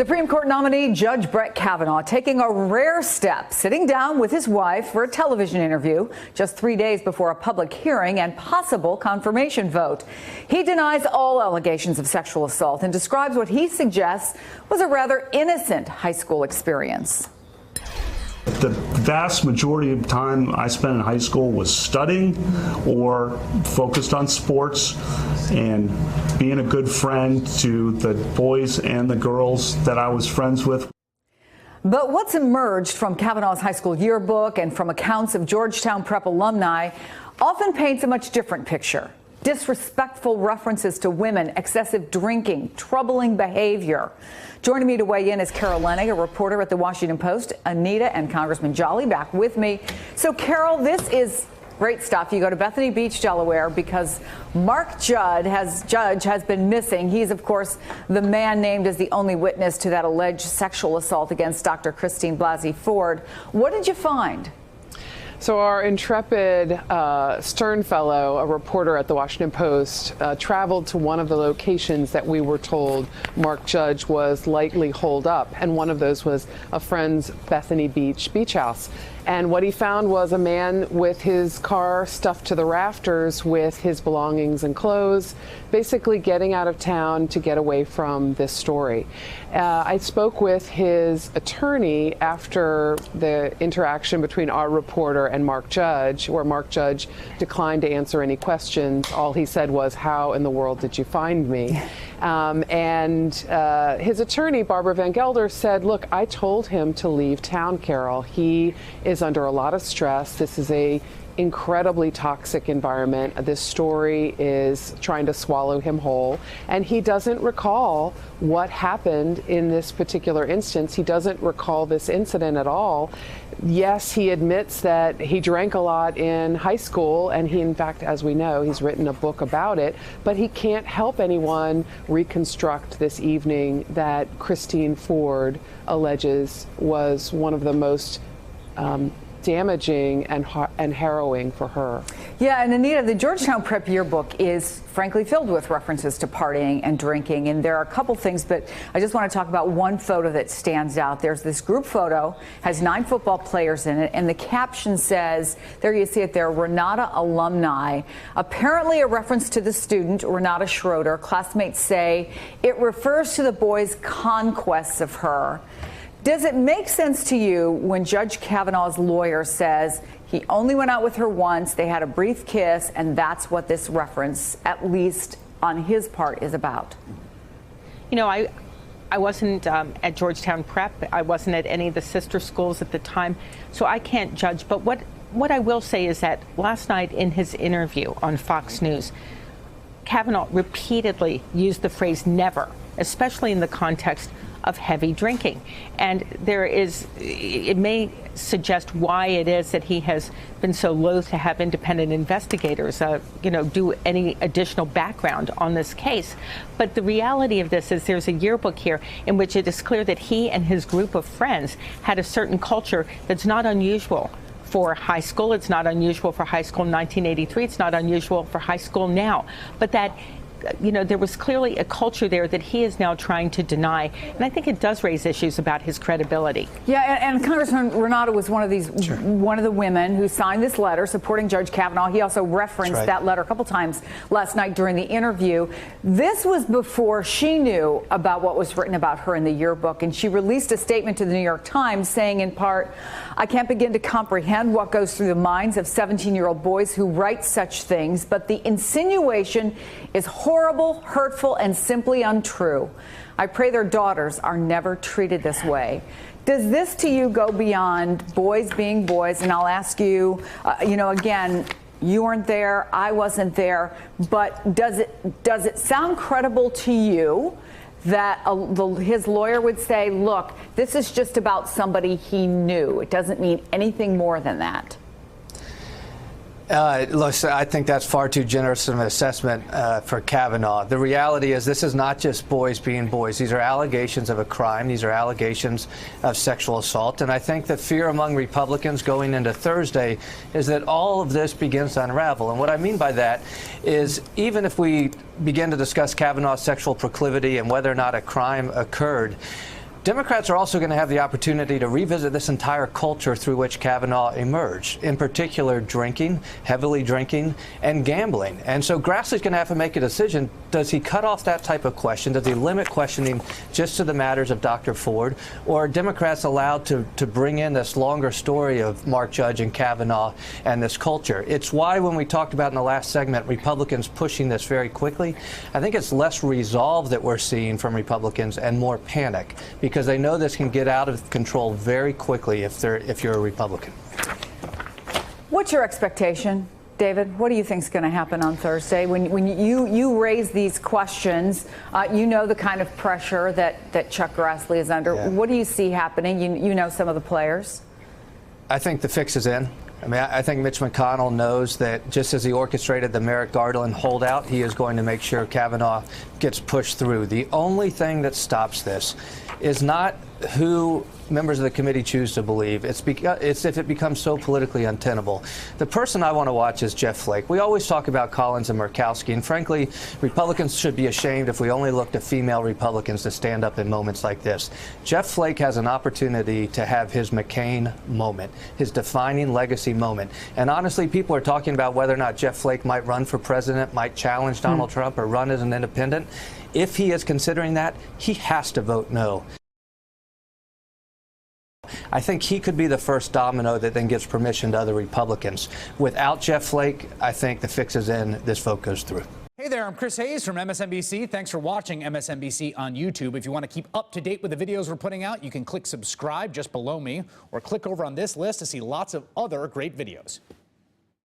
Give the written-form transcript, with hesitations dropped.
Supreme Court nominee Judge Brett Kavanaugh taking a rare step, sitting down with his wife for a television interview just 3 days before a public hearing and possible confirmation vote. He denies all allegations of sexual assault and describes what he suggests was a rather innocent high school experience. The vast majority of time I spent in high school was studying or focused on sports and being a good friend to the boys and the girls that I was friends with. But what's emerged from Kavanaugh's high school yearbook and from accounts of Georgetown Prep alumni often paints a much different picture. Disrespectful references to women, excessive drinking, troubling behavior. Joining me to weigh in is Carol Leonnig, a reporter at the Washington Post. Anita and Congressman Jolly back with me. So, Carol, this is great stuff. You go to Bethany Beach, Delaware, because Mark Judge has been missing. He's, of course, the man named as the only witness to that alleged sexual assault against Dr. Christine Blasey Ford. What did you find? So our intrepid Stern fellow, a reporter at the Washington Post, traveled to one of the locations that we were told Mark Judge was likely holed up. And one of those was a friend's Bethany Beach house. And what he found was a man with his car stuffed to the rafters with his belongings and clothes, basically getting out of town to get away from this story. I spoke with his attorney after the interaction between our reporter and Mark Judge, where Mark Judge declined to answer any questions. All he said was, "How in the world did you find me?" His attorney, Barbara Van Gelder, said, "Look, I told him to leave town, Carol. He is under a lot of stress. This is a incredibly toxic environment. This story is trying to swallow him whole, and he doesn't recall what happened in this particular instance. He doesn't recall this incident at all. Yes, he admits that he drank a lot in high school, and he, in fact, as we know, he's written a book about it, but he can't help anyone reconstruct this evening that Christine Ford alleges was one of the most damaging and harrowing for her." Yeah, and Anita, the Georgetown Prep yearbook is frankly filled with references to partying and drinking, and there are a couple things, but I just want to talk about one photo that stands out. There's this group photo, has 9 football players in it, and the caption says, there you see it there, Renata alumni. Apparently a reference to the student, Renata Schroeder. Classmates say it refers to the boys' conquests of her. Does it make sense to you when Judge Kavanaugh's lawyer says he only went out with her once, they had a brief kiss, and that's what this reference, at least on his part, is about? You know, I wasn't at Georgetown Prep. I wasn't at any of the sister schools at the time, so I can't judge. But what I will say is that last night in his interview on Fox News, Kavanaugh repeatedly used the phrase never, especially in the context of heavy drinking. And it may suggest why it is that he has been so loath to have independent investigators, do any additional background on this case. But the reality of this is there's a yearbook here in which it is clear that he and his group of friends had a certain culture that's not unusual for high school. It's not unusual for high school in 1983. It's not unusual for high school now. But that there was clearly a culture there that he is now trying to deny. And I think it does raise issues about his credibility. Yeah, and Congressman Renata was one of the women who signed this letter supporting Judge Kavanaugh. He also referenced that letter a couple times last night during the interview. This was before she knew about what was written about her in the yearbook. And she released a statement to the New York Times saying, in part, "I can't begin to comprehend what goes through the minds of 17-year-old boys who write such things, but the insinuation is horrible, hurtful, and simply untrue. I pray their daughters are never treated this way." Does this to you go beyond boys being boys? And I'll ask you, again, you weren't there, I wasn't there, but does it sound credible to you that his lawyer would say, look, this is just about somebody he knew? It doesn't mean anything more than that. Look, I think that's far too generous of an assessment for Kavanaugh. The reality is this is not just boys being boys. These are allegations of a crime. These are allegations of sexual assault. And I think the fear among Republicans going into Thursday is that all of this begins to unravel. And what I mean by that is even if we begin to discuss Kavanaugh's sexual proclivity and whether or not a crime occurred, Democrats are also going to have the opportunity to revisit this entire culture through which Kavanaugh emerged, in particular drinking, heavily drinking, and gambling. And so Grassley's going to have to make a decision. Does he cut off that type of question? Does he limit questioning just to the matters of Dr. Ford? Or are Democrats allowed to bring in this longer story of Mark Judge and Kavanaugh and this culture? It's why when we talked about in the last segment, Republicans pushing this very quickly, I think it's less resolve that we're seeing from Republicans and more panic, because they know this can get out of control very quickly if you're a Republican. What's your expectation, David? What do you think is going to happen on Thursday when you raise these questions? You know the kind of pressure that Chuck Grassley is under. Yeah. What do you see happening? You know some of the players. I think the fix is in. I mean, I think Mitch McConnell knows that just as he orchestrated the Merrick Garland holdout, he is going to make sure Kavanaugh gets pushed through. The only thing that stops this is not who members of the committee choose to believe. It's if it becomes so politically untenable. The person I want to watch is Jeff Flake. We always talk about Collins and Murkowski, and frankly, Republicans should be ashamed if we only look to female Republicans to stand up in moments like this. Jeff Flake has an opportunity to have his McCain moment, his defining legacy moment. And honestly, people are talking about whether or not Jeff Flake might run for president, might challenge Donald Trump, or run as an independent. If he is considering that, he has to vote no. I think he could be the first domino that then gives permission to other Republicans. Without Jeff Flake, I think the fix is in. This vote goes through. Hey there, I'm Chris Hayes from MSNBC. Thanks for watching MSNBC on YouTube. If you want to keep up to date with the videos we're putting out, you can click subscribe just below me or click over on this list to see lots of other great videos.